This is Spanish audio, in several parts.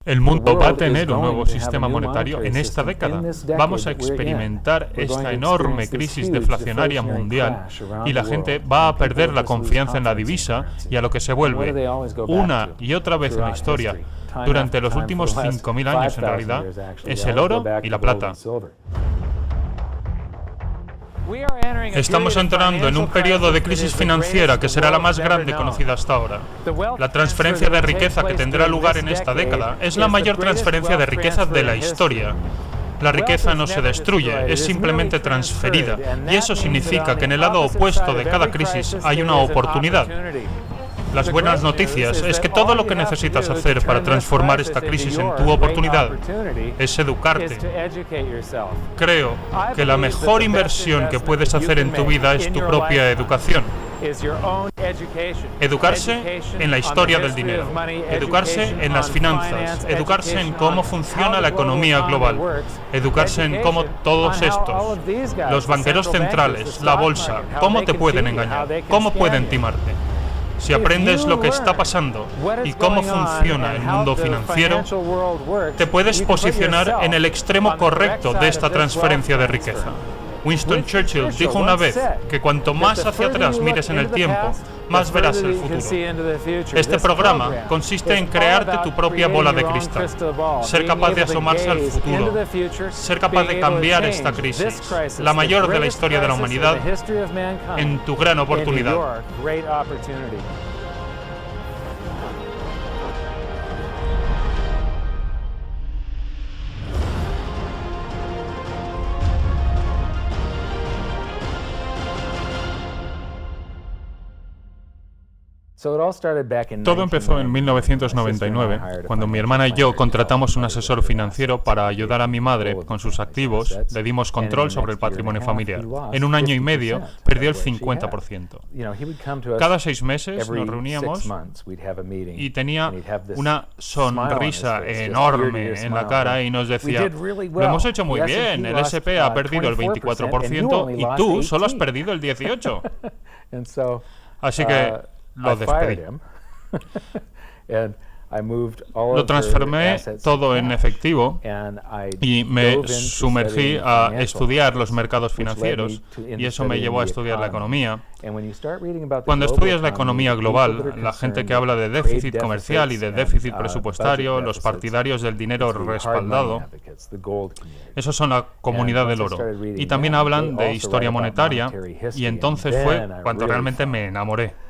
El mundo va a tener un nuevo sistema monetario en esta década. Vamos a experimentar esta enorme crisis deflacionaria mundial y la gente va a perder la confianza en la divisa y a lo que se vuelve una y otra vez en la historia, durante los últimos 5.000 años en realidad, es el oro y la plata. Estamos entrando en un periodo de crisis financiera que será la más grande conocida hasta ahora. La transferencia de riqueza que tendrá lugar en esta década es la mayor transferencia de riqueza de la historia. La riqueza no se destruye, es simplemente transferida, y eso significa que en el lado opuesto de cada crisis hay una oportunidad. Las buenas noticias es que todo lo que necesitas hacer para transformar esta crisis en tu oportunidad es educarte. Creo que la mejor inversión que puedes hacer en tu vida es tu propia educación. Educarse en la historia del dinero, educarse en las finanzas, educarse en cómo funciona la economía global, educarse en cómo todos estos, los banqueros centrales, la bolsa, cómo te pueden engañar, cómo pueden timarte. Si aprendes lo que está pasando y cómo funciona el mundo financiero, te puedes posicionar en el extremo correcto de esta transferencia de riqueza. Winston Churchill dijo una vez que cuanto más hacia atrás mires en el tiempo, más verás el futuro. Este programa consiste en crearte tu propia bola de cristal, ser capaz de asomarse al futuro, ser capaz de cambiar esta crisis, la mayor de la historia de la humanidad, en tu gran oportunidad. Todo empezó en 1999, cuando mi hermana y yo contratamos un asesor financiero para ayudar a mi madre con sus activos. Le dimos control sobre el patrimonio familiar. En un año y medio perdió el 50%. Cada 6 meses nos reuníamos y tenía una sonrisa enorme en la cara y nos decía: lo hemos hecho muy bien, el S&P ha perdido el 24% y tú solo has perdido el 18%. Así que lo despedí. Lo transformé todo en efectivo y me sumergí a estudiar los mercados financieros, y eso me llevó a estudiar la economía. Cuando estudias la economía global, la gente que habla de déficit comercial y de déficit presupuestario, los partidarios del dinero respaldado, esos son la comunidad del oro. Y también hablan de historia monetaria, y entonces fue cuando realmente me enamoré.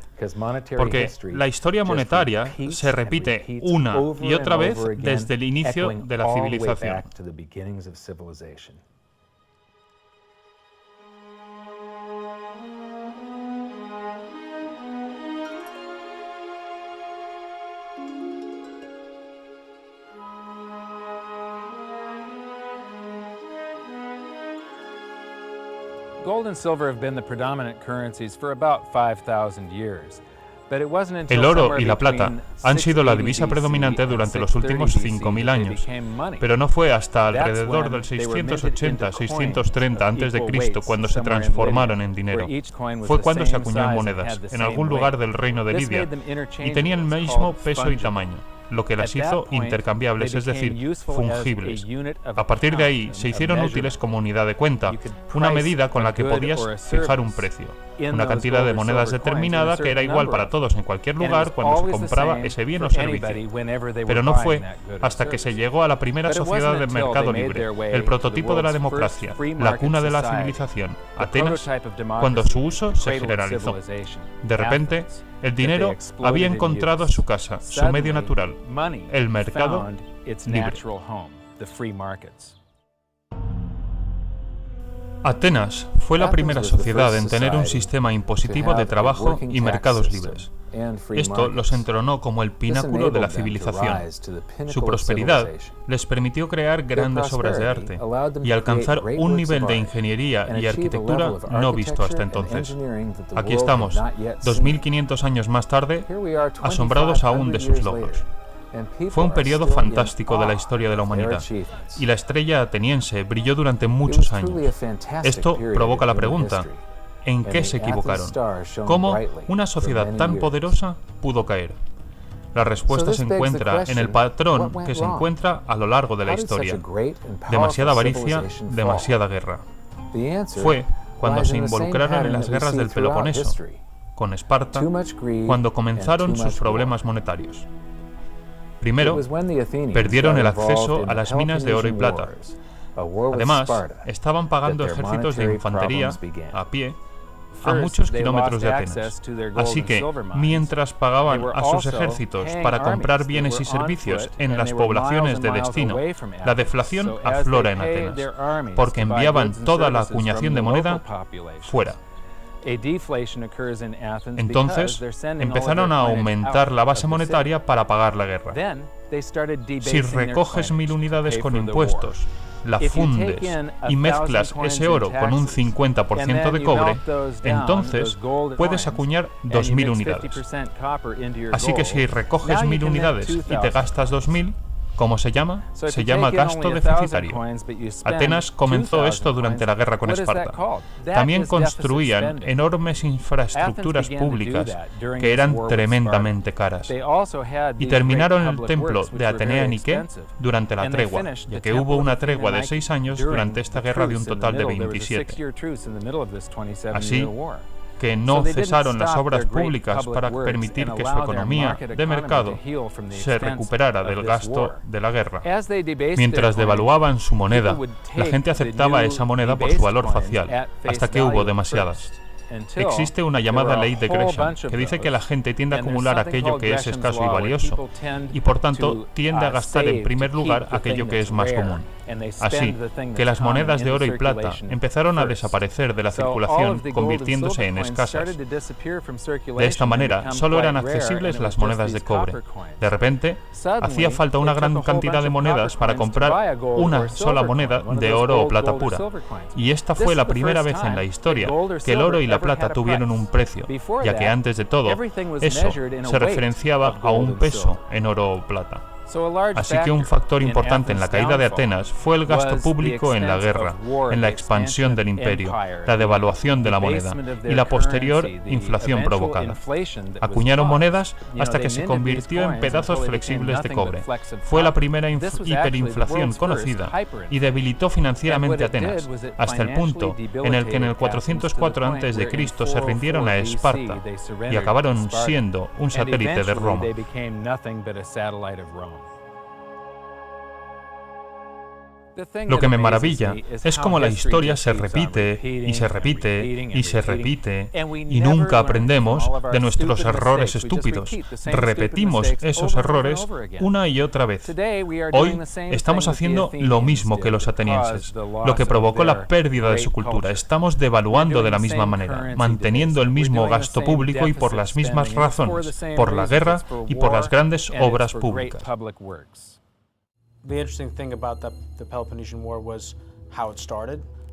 Porque la historia monetaria se repite una y otra vez desde el inicio de la civilización. Gold and silver have been the predominant currencies for about 5,000 years. El oro y la plata han sido la divisa predominante durante los últimos 5.000 años, pero no fue hasta alrededor del 680-630 a.C. cuando se transformaron en dinero. Fue cuando se acuñó en monedas, en algún lugar del reino de Lidia, y tenían el mismo peso y tamaño, lo que las hizo intercambiables, es decir, fungibles. A partir de ahí, se hicieron útiles como unidad de cuenta, una medida con la que podías fijar un precio, una cantidad de monedas determinada que era igual para todos en cualquier lugar cuando se compraba ese bien o servicio. Pero no fue hasta que se llegó a la primera sociedad de mercado libre, el prototipo de la democracia, la cuna de la civilización, Atenas, cuando su uso se generalizó. De repente, el dinero había encontrado su casa, su medio natural, el mercado libre. Atenas fue la primera sociedad en tener un sistema impositivo de trabajo y mercados libres. Esto los entronó como el pináculo de la civilización. Su prosperidad les permitió crear grandes obras de arte y alcanzar un nivel de ingeniería y arquitectura no visto hasta entonces. Aquí estamos, 2.500 años más tarde, asombrados aún de sus logros. Fue un periodo fantástico de la historia de la humanidad, y la estrella ateniense brilló durante muchos años. Esto provoca la pregunta: ¿en qué se equivocaron? ¿Cómo una sociedad tan poderosa pudo caer? La respuesta se encuentra en el patrón que se encuentra a lo largo de la historia. Demasiada avaricia, demasiada guerra. Fue cuando se involucraron en las guerras del Peloponeso, con Esparta, cuando comenzaron sus problemas monetarios. Primero, perdieron el acceso a las minas de oro y plata. Además, estaban pagando ejércitos de infantería, a pie, a muchos kilómetros de Atenas. Así que, mientras pagaban a sus ejércitos para comprar bienes y servicios en las poblaciones de destino, la deflación aflora en Atenas, porque enviaban toda la acuñación de moneda fuera. Entonces, empezaron a aumentar la base monetaria para pagar la guerra. Si recoges 1000 unidades con impuestos, la fundes y mezclas ese oro con un 50% de cobre, entonces puedes acuñar 2000 unidades. Así que si recoges 1000 unidades y te gastas 2000, ¿cómo se llama? Se llama gasto deficitario. Atenas comenzó esto durante la guerra con Esparta. También construían enormes infraestructuras públicas que eran tremendamente caras. Y terminaron el templo de Atenea Nike durante la tregua, ya que hubo una tregua de 6 años durante esta guerra de un total de 27. Así que no cesaron las obras públicas para permitir que su economía de mercado se recuperara del gasto de la guerra. Mientras devaluaban su moneda, la gente aceptaba esa moneda por su valor facial, hasta que hubo demasiadas. Existe una llamada ley de Gresham que dice que la gente tiende a acumular aquello que es escaso y valioso, y por tanto tiende a gastar en primer lugar aquello que es más común. Así que las monedas de oro y plata empezaron a desaparecer de la circulación, convirtiéndose en escasas. De esta manera, solo eran accesibles las monedas de cobre. De repente, hacía falta una gran cantidad de monedas para comprar una sola moneda de oro o plata pura. Y esta fue la primera vez en la historia que el oro y la plata tuvieron un precio, ya que antes de todo, eso se referenciaba a un peso en oro o plata. Así que un factor importante en la caída de Atenas fue el gasto público en la guerra, en la expansión del imperio, la devaluación de la moneda y la posterior inflación provocada. Acuñaron monedas hasta que se convirtió en pedazos flexibles de cobre. Fue la primera hiperinflación conocida y debilitó financieramente a Atenas, hasta el punto en el que en el 404 a.C. se rindieron a Esparta y acabaron siendo un satélite de Roma. Lo que me maravilla es cómo la historia se repite y se repite y se repite y nunca aprendemos de nuestros errores estúpidos. Repetimos esos errores una y otra vez. Hoy estamos haciendo lo mismo que los atenienses, lo que provocó la pérdida de su cultura. Estamos devaluando de la misma manera, manteniendo el mismo gasto público y por las mismas razones, por la guerra y por las grandes obras públicas.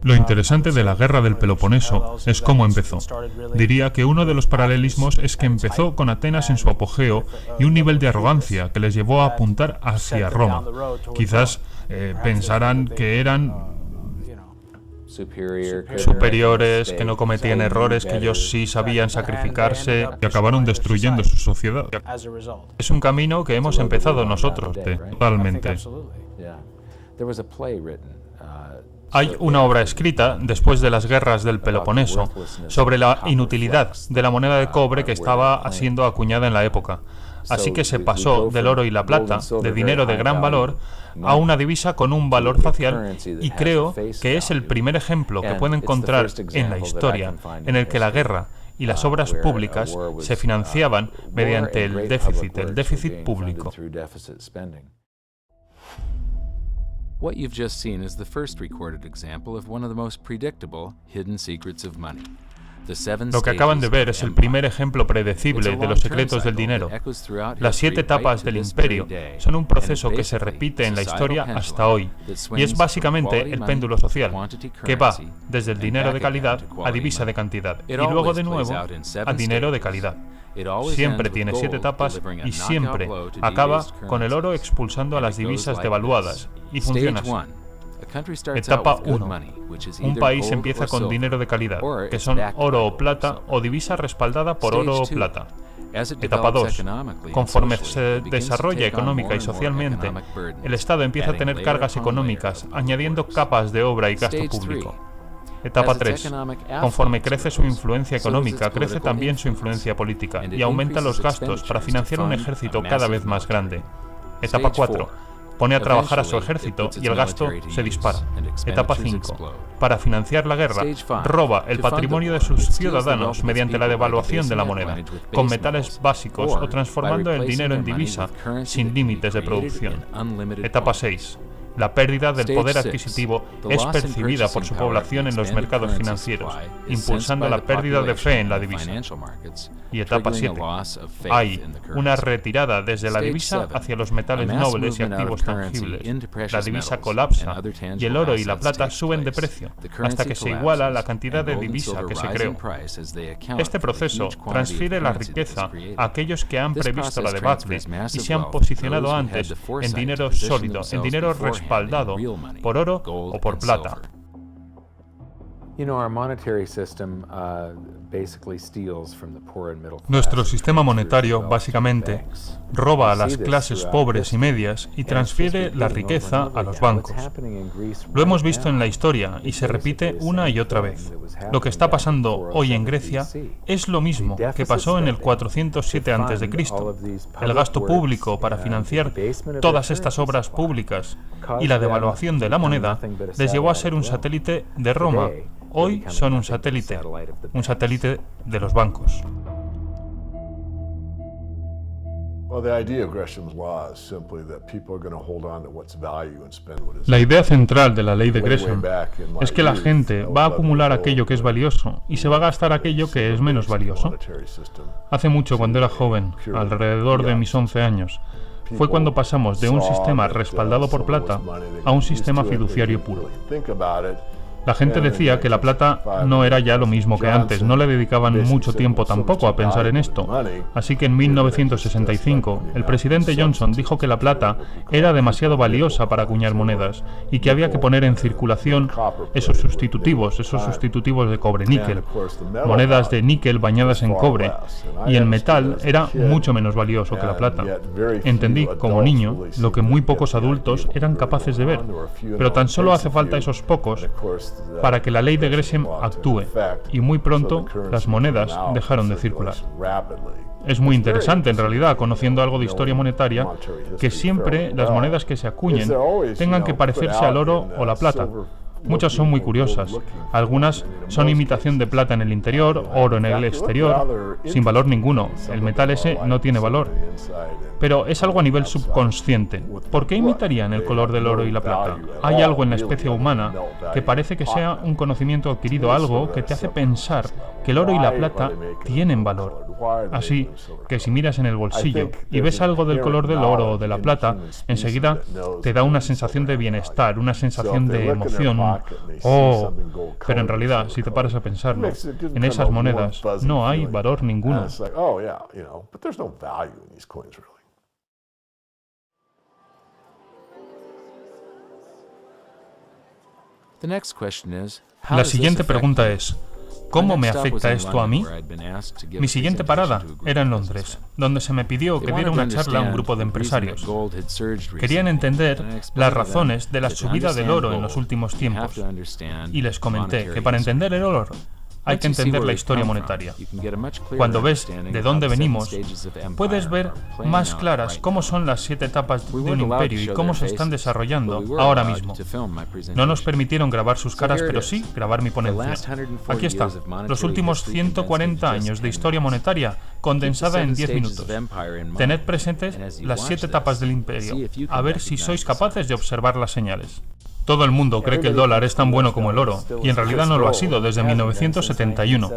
Lo interesante de la guerra del Peloponeso es cómo empezó. Diría que uno de los paralelismos es que empezó con Atenas en su apogeo y un nivel de arrogancia que les llevó a apuntar hacia Roma. Quizás pensarán que eran superiores, que no cometían errores, que ellos sí sabían sacrificarse y acabaron destruyendo su sociedad. Es un camino que hemos empezado nosotros, totalmente. Hay una obra escrita, después de las guerras del Peloponeso, sobre la inutilidad de la moneda de cobre que estaba siendo acuñada en la época. Así que se pasó del oro y la plata, de dinero de gran valor, a una divisa con un valor facial, y creo que es el primer ejemplo que puedo encontrar en la historia en el que la guerra y las obras públicas se financiaban mediante el déficit público. What you've just seen is the first recorded example of one of the most predictable hidden secrets of money. Lo que acaban de ver es el primer ejemplo predecible de los secretos del dinero. Las 7 etapas del imperio son un proceso que se repite en la historia hasta hoy, y es básicamente el péndulo social, que va desde el dinero de calidad a divisa de cantidad, y luego de nuevo a dinero de calidad. Siempre tiene 7 etapas y siempre acaba con el oro expulsando a las divisas devaluadas, y funciona así. Etapa 1. Un país empieza con dinero de calidad, que son oro o plata o divisa respaldada por oro o plata. Etapa 2. Conforme se desarrolla económica y socialmente, el Estado empieza a tener cargas económicas, añadiendo capas de obra y gasto público. Etapa 3. Conforme crece su influencia económica, crece también su influencia política y aumenta los gastos para financiar un ejército cada vez más grande. Etapa 4. Pone a trabajar a su ejército y el gasto se dispara. Etapa 5. Para financiar la guerra, roba el patrimonio de sus ciudadanos mediante la devaluación de la moneda, con metales básicos o transformando el dinero en divisa sin límites de producción. Etapa 6. La pérdida del poder adquisitivo es percibida por su población en los mercados financieros, impulsando la pérdida de fe en la divisa. Y etapa 7. Hay una retirada desde la divisa hacia los metales nobles y activos tangibles. La divisa colapsa y el oro y la plata suben de precio, hasta que se iguala la cantidad de divisa que se creó. Este proceso transfiere la riqueza a aquellos que han previsto la debacle y se han posicionado antes en dinero sólido, en dinero respaldado por oro o por plata. Nuestro sistema monetario, básicamente, roba a las clases pobres y medias y transfiere la riqueza a los bancos. Lo hemos visto en la historia y se repite una y otra vez. Lo que está pasando hoy en Grecia es lo mismo que pasó en el 407 a.C. El gasto público para financiar todas estas obras públicas y la devaluación de la moneda les llevó a ser un satélite de Roma. Hoy son un satélite de los bancos. La idea central de la ley de Gresham es que la gente va a acumular aquello que es valioso y se va a gastar aquello que es menos valioso. Hace mucho, cuando era joven, alrededor de mis 11 años, fue cuando pasamos de un sistema respaldado por plata a un sistema fiduciario puro. La gente decía que la plata no era ya lo mismo que antes, no le dedicaban mucho tiempo tampoco a pensar en esto. Así que en 1965, el presidente Johnson dijo que la plata era demasiado valiosa para acuñar monedas y que había que poner en circulación esos sustitutivos de cobre-níquel, monedas de níquel bañadas en cobre, y el metal era mucho menos valioso que la plata. Entendí, como niño, lo que muy pocos adultos eran capaces de ver, pero tan solo hace falta esos pocos para que la ley de Gresham actúe, y muy pronto las monedas dejaron de circular. Es muy interesante, en realidad, conociendo algo de historia monetaria, que siempre las monedas que se acuñen tengan que parecerse al oro o la plata. Muchas son muy curiosas. Algunas son imitación de plata en el interior, oro en el exterior, sin valor ninguno. El metal ese no tiene valor. Pero es algo a nivel subconsciente. ¿Por qué imitarían el color del oro y la plata? Hay algo en la especie humana que parece que sea un conocimiento adquirido, algo que te hace pensar que el oro y la plata tienen valor. Así que si miras en el bolsillo y ves algo del color del oro o de la plata, enseguida te da una sensación de bienestar, una sensación de emoción. ¡Oh! Pero en realidad, si te paras a pensarlo, en esas monedas no hay valor ninguno. La siguiente pregunta es: ¿cómo me afecta esto a mí? Mi siguiente parada era en Londres, donde se me pidió que diera una charla a un grupo de empresarios. Querían entender las razones de la subida del oro en los últimos tiempos, y les comenté que para entender el oro hay que entender la historia monetaria. Cuando ves de dónde venimos, puedes ver más claras cómo son las 7 etapas de un imperio y cómo se están desarrollando ahora mismo. No nos permitieron grabar sus caras, pero sí grabar mi ponencia. Aquí está, los últimos 140 años de historia monetaria condensada en 10 minutos. Tened presentes las 7 etapas del imperio, a ver si sois capaces de observar las señales. Todo el mundo cree que el dólar es tan bueno como el oro, y en realidad no lo ha sido desde 1971.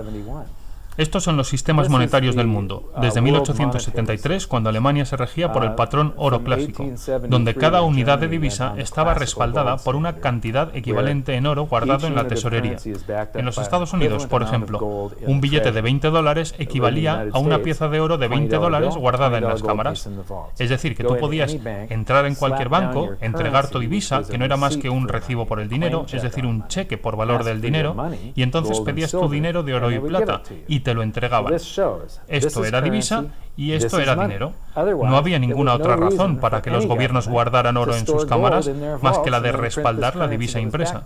Estos son los sistemas monetarios del mundo, desde 1873, cuando Alemania se regía por el patrón oro clásico, donde cada unidad de divisa estaba respaldada por una cantidad equivalente en oro guardado en la tesorería. En los Estados Unidos, por ejemplo, un billete de $20 equivalía a una pieza de oro de $20 guardada en las cámaras. Es decir, que tú podías entrar en cualquier banco, entregar tu divisa, que no era más que un recibo por el dinero, es decir, un cheque por valor del dinero, y entonces pedías tu dinero de oro y plata, y te lo entregaban. Esto era divisa y esto era dinero. No había ninguna otra razón para que los gobiernos guardaran oro en sus cámaras más que la de respaldar la divisa impresa.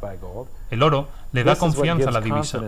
El oro le da confianza a la divisa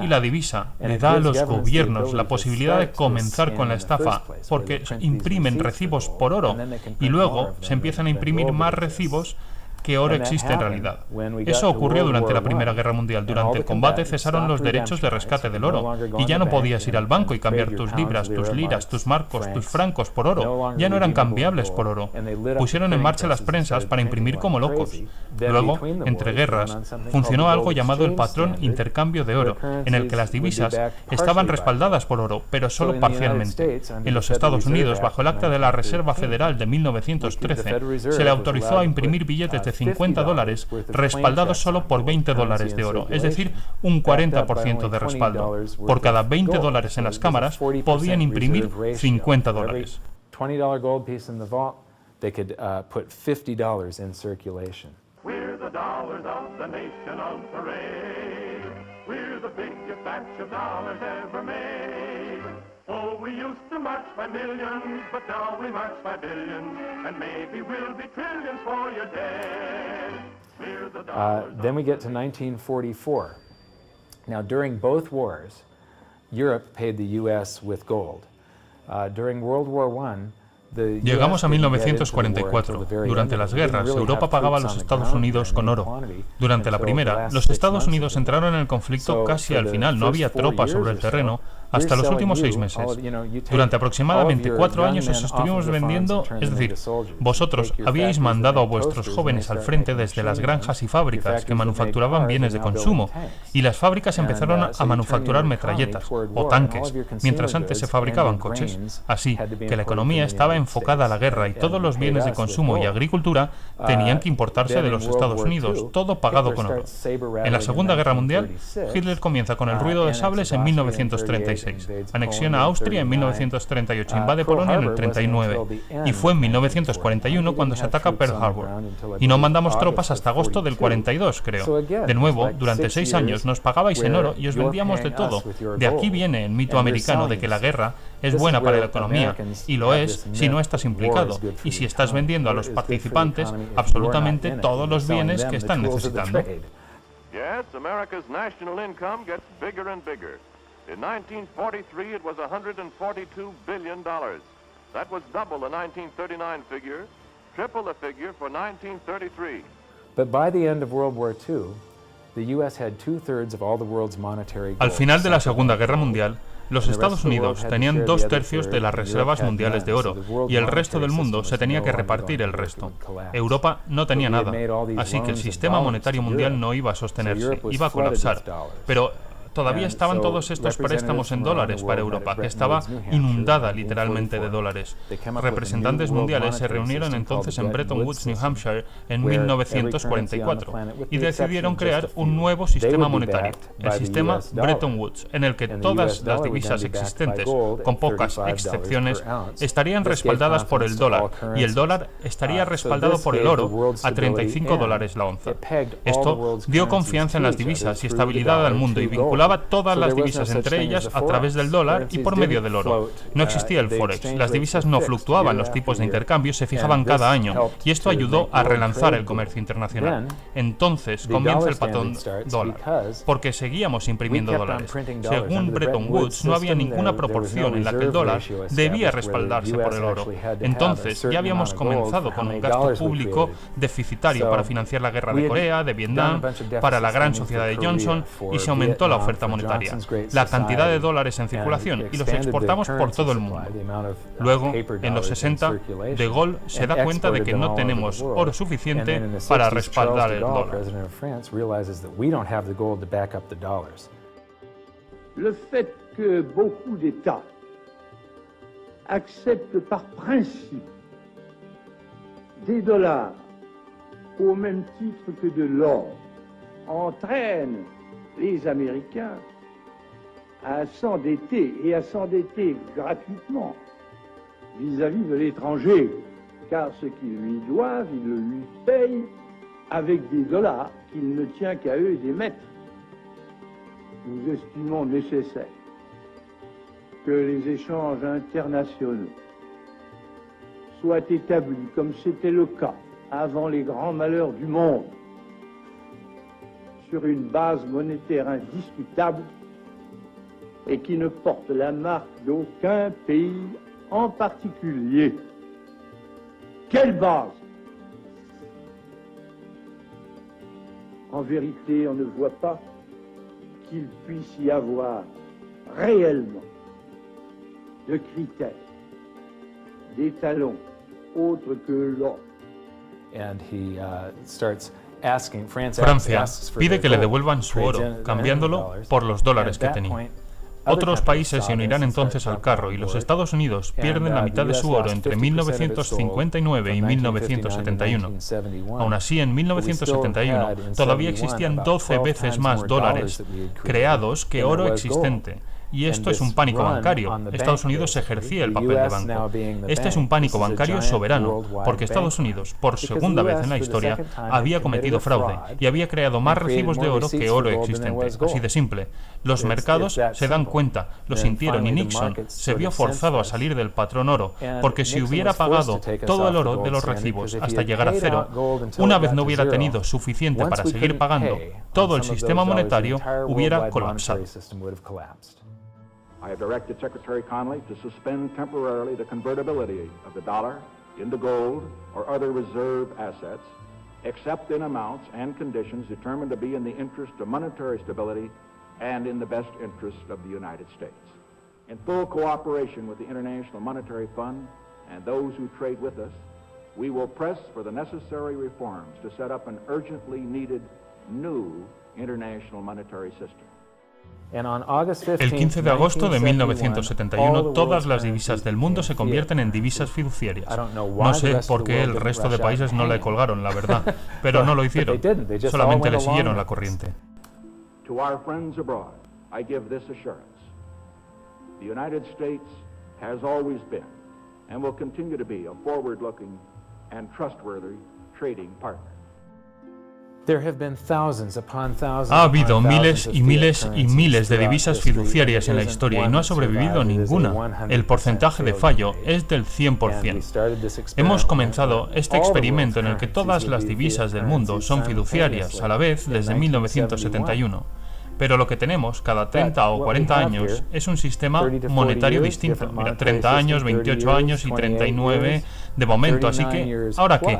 y la divisa le da a los gobiernos la posibilidad de comenzar con la estafa porque imprimen recibos por oro y luego se empiezan a imprimir más recibos que oro existe en realidad. Eso ocurrió durante la Primera Guerra Mundial. Durante el combate cesaron los derechos de rescate del oro y ya no podías ir al banco y cambiar tus libras, tus liras, tus marcos, tus francos por oro. Ya no eran cambiables por oro. Pusieron en marcha las prensas para imprimir como locos. Luego, entre guerras, funcionó algo llamado el patrón intercambio de oro, en el que las divisas estaban respaldadas por oro, pero solo parcialmente. En los Estados Unidos, bajo el Acta de la Reserva Federal de 1913, se le autorizó a imprimir billetes de $50 respaldados solo por $20 de oro, es decir, un 40% de respaldo. Por cada $20 en las cámaras podían imprimir $50. $20 gold piece in the vault, they could put $50 in circulation. We're the dollars of the nation on parade. We're the biggest batch of dollars ever made. Oh, we used to march by millions, but now we march by billions, and maybe we'll be trillions for your dead. We're the dollars. Then we get to 1944. Now, during both wars, Europe paid the U.S. with gold. During World War I, llegamos a 1944. Durante las guerras, Europa pagaba a los Estados Unidos con oro. Durante la primera, los Estados Unidos entraron en el conflicto casi al final. No había tropas sobre el terreno hasta los últimos 6 meses. Durante aproximadamente 4 años os estuvimos vendiendo, es decir, vosotros habíais mandado a vuestros jóvenes al frente desde las granjas y fábricas que manufacturaban bienes de consumo, y las fábricas empezaron a manufacturar metralletas o tanques, mientras antes se fabricaban coches. Así que la economía estaba enfocada a la guerra y todos los bienes de consumo y agricultura tenían que importarse de los Estados Unidos, todo pagado con oro. En la Segunda Guerra Mundial, Hitler comienza con el ruido de sables en 1936. Anexiona a Austria en 1938, invade Polonia en el 39 y fue en 1941 cuando se ataca Pearl Harbor. Y no mandamos tropas hasta agosto del 42, creo. De nuevo, durante 6 años nos pagabais en oro y os vendíamos de todo. De aquí viene el mito americano de que la guerra es buena para la economía, y lo es si no estás implicado, y si estás vendiendo a los participantes absolutamente todos los bienes que están necesitando. Yes, America's national income gets bigger and bigger. In 1943, it was $142 billion. That was double the 1939 figure, triple the figure for 1933. But by the end of World War II, the U.S. had 2/3 of all the world's monetary gold. Al final de la Segunda Guerra Mundial, los Estados Unidos tenían 2/3 de las reservas mundiales de oro y el resto del mundo se tenía que repartir el resto. Europa no tenía nada, así que el sistema monetario mundial no iba a sostenerse, iba a colapsar. Pero todavía estaban todos estos préstamos en dólares para Europa, que estaba inundada literalmente de dólares. Representantes mundiales se reunieron entonces en Bretton Woods, New Hampshire, en 1944 y decidieron crear un nuevo sistema monetario, el sistema Bretton Woods, en el que todas las divisas existentes, con pocas excepciones, estarían respaldadas por el dólar y el dólar estaría respaldado por el oro a $35 la onza. Esto dio confianza en las divisas y estabilidad al mundo y vinculaba todas las divisas entre ellas a través del dólar y por medio del oro. No existía el forex, las divisas no fluctuaban, los tipos de intercambio se fijaban cada año y esto ayudó a relanzar el comercio internacional. Entonces comienza el patrón dólar, porque seguíamos imprimiendo dólares. Según Bretton Woods, no había ninguna proporción en la que el dólar debía respaldarse por el oro. Entonces ya habíamos comenzado con un gasto público deficitario para financiar la guerra de Corea, de Vietnam, para la gran sociedad de Johnson, y se aumentó la oferta monetaria, la cantidad de dólares en circulación, y los exportamos por todo el mundo. Luego, en los 60, De Gaulle se da cuenta de que no tenemos oro suficiente para respaldar el dólar. Le fait que beaucoup d'États acceptent par principe des dollars au même titre que de l'or entraîne les Américains à s'endetter et à s'endetter gratuitement vis-à-vis de l'étranger, car ce qu'ils lui doivent, ils le lui payent avec des dollars qu'il ne tient qu'à eux d'émettre. Nous estimons nécessaire que les échanges internationaux soient établis comme c'était le cas avant les grands malheurs du monde, sur une base monétaire indiscutable et qui ne porte la marque d'aucun pays en particulier. Quelle base? En vérité, on ne voit pas qu'il puisse y avoir réellement de critères, d'étalons autres que l'or. Francia pide que le devuelvan su oro, cambiándolo por los dólares que tenía. Otros países se unirán entonces al carro y los Estados Unidos pierden la mitad de su oro entre 1959 y 1971. Aún así, en 1971 todavía existían 12 veces más dólares creados que oro existente. Y esto es un pánico bancario. Estados Unidos ejercía el papel de banco. Este es un pánico bancario soberano, porque Estados Unidos, por segunda vez en la historia, había cometido fraude y había creado más recibos de oro que oro existente. Así de simple. Los mercados se dan cuenta, lo sintieron, y Nixon se vio forzado a salir del patrón oro, porque si hubiera pagado todo el oro de los recibos hasta llegar a cero, una vez no hubiera tenido suficiente para seguir pagando, todo el sistema monetario hubiera colapsado. I have directed Secretary Connally to suspend temporarily the convertibility of the dollar into gold or other reserve assets, except in amounts and conditions determined to be in the interest of monetary stability and in the best interest of the United States. In full cooperation with the International Monetary Fund and those who trade with us, we will press for the necessary reforms to set up an urgently needed new international monetary system. El 15 de agosto de 1971, todas las divisas del mundo se convierten en divisas fiduciarias. No sé por qué el resto de países no le colgaron, la verdad, pero no lo hicieron, solamente le siguieron la corriente. To our friends abroad, I give this assurance. The United States has always been and will continue to be a forward-looking and trustworthy trading partner. Ha habido miles y miles y miles de divisas fiduciarias en la historia y no ha sobrevivido ninguna. El porcentaje de fallo es del 100%. Hemos comenzado este experimento en el que todas las divisas del mundo son fiduciarias a la vez desde 1971. Pero lo que tenemos cada 30 o 40 años es un sistema monetario distinto. Mira, 30 años, 28 años y 39 de momento. Así que, ¿ahora qué?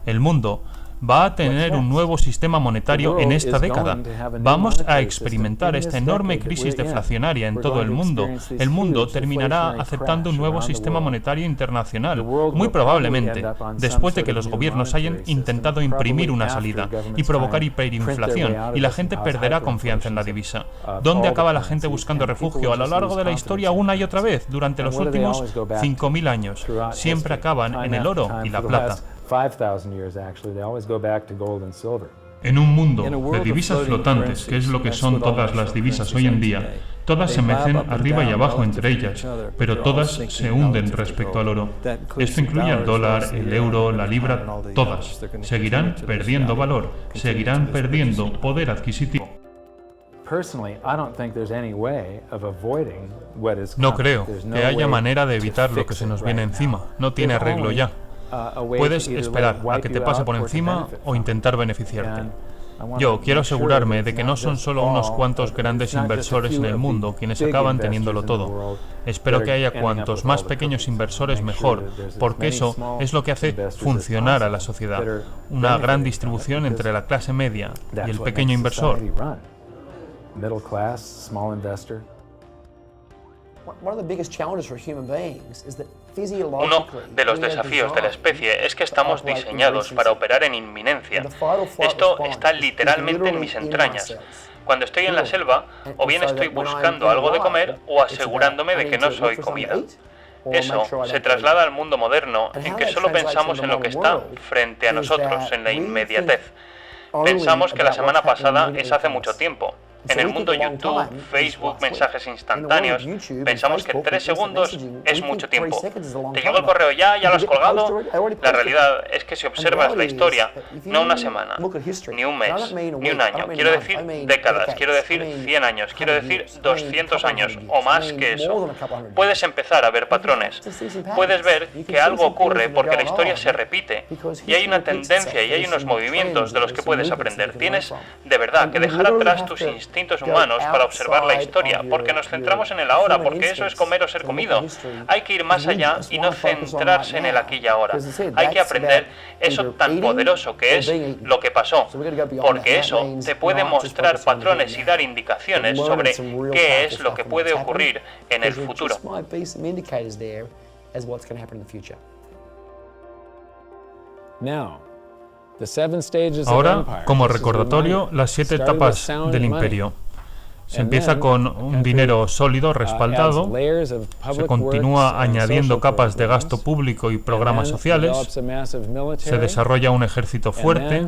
El mundo va a tener un nuevo sistema monetario en esta década. Vamos a experimentar esta enorme crisis deflacionaria en todo el mundo. El mundo terminará aceptando un nuevo sistema monetario internacional, muy probablemente, después de que los gobiernos hayan intentado imprimir una salida y provocar hiperinflación, y la gente perderá confianza en la divisa. ¿Dónde acaba la gente buscando refugio a lo largo de la historia una y otra vez durante los últimos 5.000 años? Siempre acaban en el oro y la plata. En un mundo de divisas flotantes, que es lo que son todas las divisas hoy en día, todas se mecen arriba y abajo entre ellas, pero todas se hunden respecto al oro. Esto incluye al dólar, el euro, la libra, todas. Seguirán perdiendo valor, seguirán perdiendo poder adquisitivo. No creo que haya manera de evitar lo que se nos viene encima. No tiene arreglo ya. Puedes esperar a que te pase por encima o intentar beneficiarte. Yo quiero asegurarme de que no son solo unos cuantos grandes inversores en el mundo quienes acaban teniéndolo todo. Espero que haya cuantos más pequeños inversores mejor, porque eso es lo que hace funcionar a la sociedad. Una gran distribución entre la clase media y el pequeño inversor. Uno de los desafíos de la especie es que estamos diseñados para operar en inminencia. Esto está literalmente en mis entrañas. Cuando estoy en la selva, o bien estoy buscando algo de comer o asegurándome de que no soy comida. Eso se traslada al mundo moderno, en que solo pensamos en lo que está frente a nosotros, en la inmediatez. Pensamos que la semana pasada es hace mucho tiempo. En el mundo YouTube, Facebook, mensajes instantáneos, pensamos que 3 segundos es mucho tiempo. ¿Te llegó el correo ya lo has colgado? La realidad es que si observas la historia, no una semana, ni un mes, ni un año, quiero decir décadas, quiero decir 100 años, quiero decir 200 años o más que eso, puedes empezar a ver patrones. Puedes ver que algo ocurre porque la historia se repite y hay una tendencia y hay unos movimientos de los que puedes aprender. Tienes de verdad que dejar atrás tus instintos humanos para observar la historia, porque nos centramos en el ahora, porque eso es comer o ser comido. Hay que ir más allá y no centrarse en el aquí y ahora. Hay que aprender eso tan poderoso que es lo que pasó, porque eso te puede mostrar patrones y dar indicaciones sobre qué es lo que puede ocurrir en el futuro. Ahora, como recordatorio, las 7 etapas del imperio. Se empieza con un dinero sólido, respaldado, se continúa añadiendo capas de gasto público y programas sociales, se desarrolla un ejército fuerte,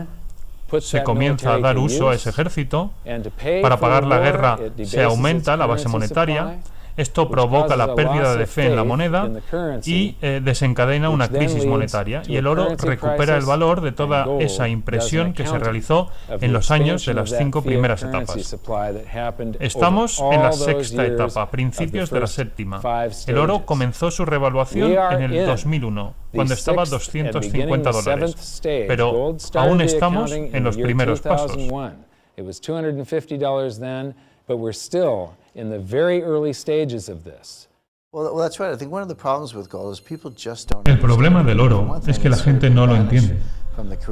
se comienza a dar uso a ese ejército, para pagar la guerra se aumenta la base monetaria. Esto provoca la pérdida de fe en la moneda y desencadena una crisis monetaria, y el oro recupera el valor de toda esa impresión que se realizó en los años de las 5 primeras etapas. Estamos en la 6ª etapa, principios de la 7ª. El oro comenzó su revaluación en el 2001, cuando estaba a $250, pero aún estamos en los primeros pasos. But we're still in the very early stages of this. El problema del oro es que la gente no lo entiende.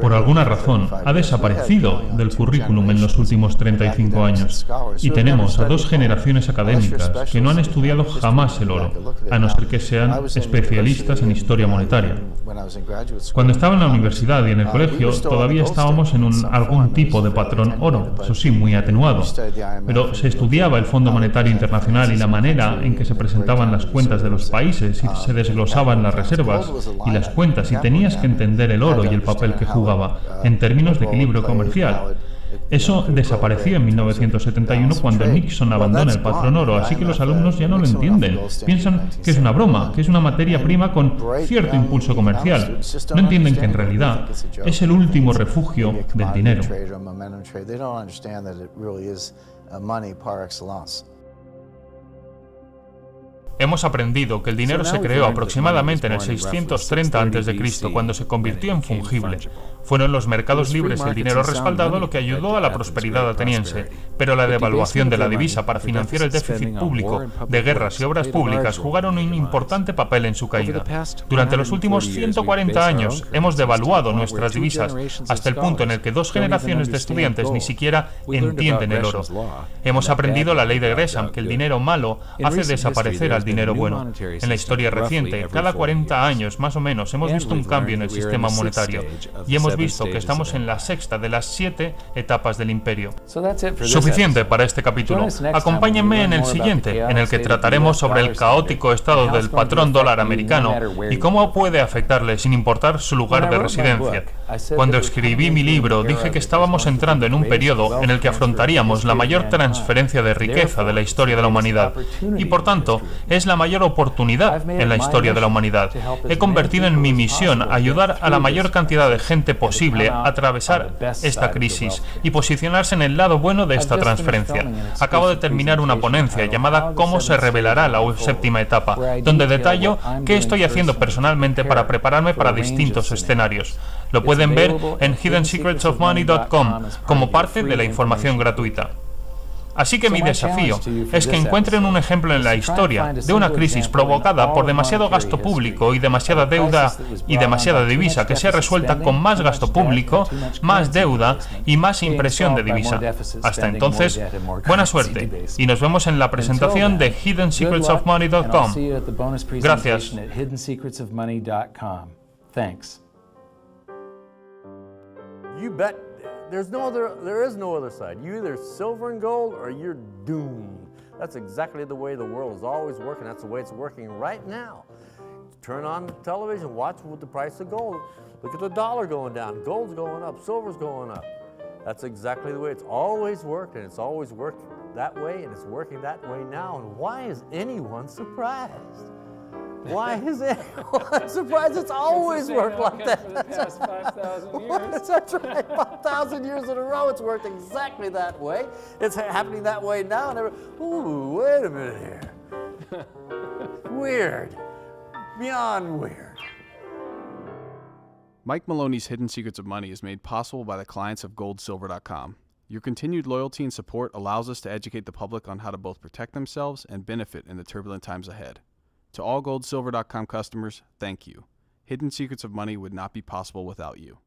Por alguna razón, ha desaparecido del currículum en los últimos 35 años y tenemos a 2 generaciones académicas que no han estudiado jamás el oro, a no ser que sean especialistas en historia monetaria. Cuando estaba en la universidad y en el colegio, todavía estábamos en algún tipo de patrón oro, eso sí, muy atenuado, pero se estudiaba el Fondo Monetario Internacional y la manera en que se presentaban las cuentas de los países y se desglosaban las reservas y las cuentas, y tenías que entender el oro y el papel que jugaba en términos de equilibrio comercial. Eso desapareció en 1971 cuando Nixon abandona el patrón oro, así que los alumnos ya no lo entienden. Piensan que es una broma, que es una materia prima con cierto impulso comercial. No entienden que en realidad es el último refugio del dinero. Hemos aprendido que el dinero se creó aproximadamente en el 630 a.C., cuando se convirtió en fungible. Fueron los mercados libres y el dinero respaldado lo que ayudó a la prosperidad ateniense, pero la devaluación de la divisa para financiar el déficit público de guerras y obras públicas jugaron un importante papel en su caída. Durante los últimos 140 años hemos devaluado nuestras divisas hasta el punto en el que 2 generaciones de estudiantes ni siquiera entienden el oro. Hemos aprendido la ley de Gresham, que el dinero malo hace desaparecer al dinero bueno. En la historia reciente, cada 40 años más o menos, hemos visto un cambio en el sistema monetario y hemos visto que estamos en la 6ª de las 7 etapas del imperio. Suficiente para este capítulo. Acompáñenme en el siguiente, en el que trataremos sobre el caótico estado del patrón dólar americano y cómo puede afectarle sin importar su lugar de residencia. Cuando escribí mi libro, dije que estábamos entrando en un periodo en el que afrontaríamos la mayor transferencia de riqueza de la historia de la humanidad y, por tanto, es la mayor oportunidad en la historia de la humanidad. He convertido en mi misión ayudar a la mayor cantidad de gente posible a atravesar esta crisis y posicionarse en el lado bueno de esta transferencia. Acabo de terminar una ponencia llamada ¿Cómo se revelará la 7ª etapa?, donde detallo qué estoy haciendo personalmente para prepararme para distintos escenarios. Lo pueden ver en hiddensecretsofmoney.com como parte de la información gratuita. Así que mi desafío es que encuentren un ejemplo en la historia de una crisis provocada por demasiado gasto público y demasiada deuda y demasiada divisa que sea resuelta con más gasto público, más deuda y más impresión de divisa. Hasta entonces, buena suerte y nos vemos en la presentación de hiddensecretsofmoney.com. Gracias. There is no other side. You're either silver and gold or you're doomed. That's exactly the way the world is always working. That's the way it's working right now. Turn on the television, watch with the price of gold. Look at the dollar going down, gold's going up, silver's going up. That's exactly the way it's always worked, and it's always worked that way, and it's working that way now. And why is anyone surprised? Why is anyone surprised? It's always worked like that. For the past 5,000 years. That's right, 5,000 years in a row, it's worked exactly that way. It's happening that way now, and ooh, wait a minute here. Weird, beyond weird. Mike Maloney's Hidden Secrets of Money is made possible by the clients of goldsilver.com. Your continued loyalty and support allows us to educate the public on how to both protect themselves and benefit in the turbulent times ahead. To all goldsilver.com customers, thank you. Hidden Secrets of Money would not be possible without you.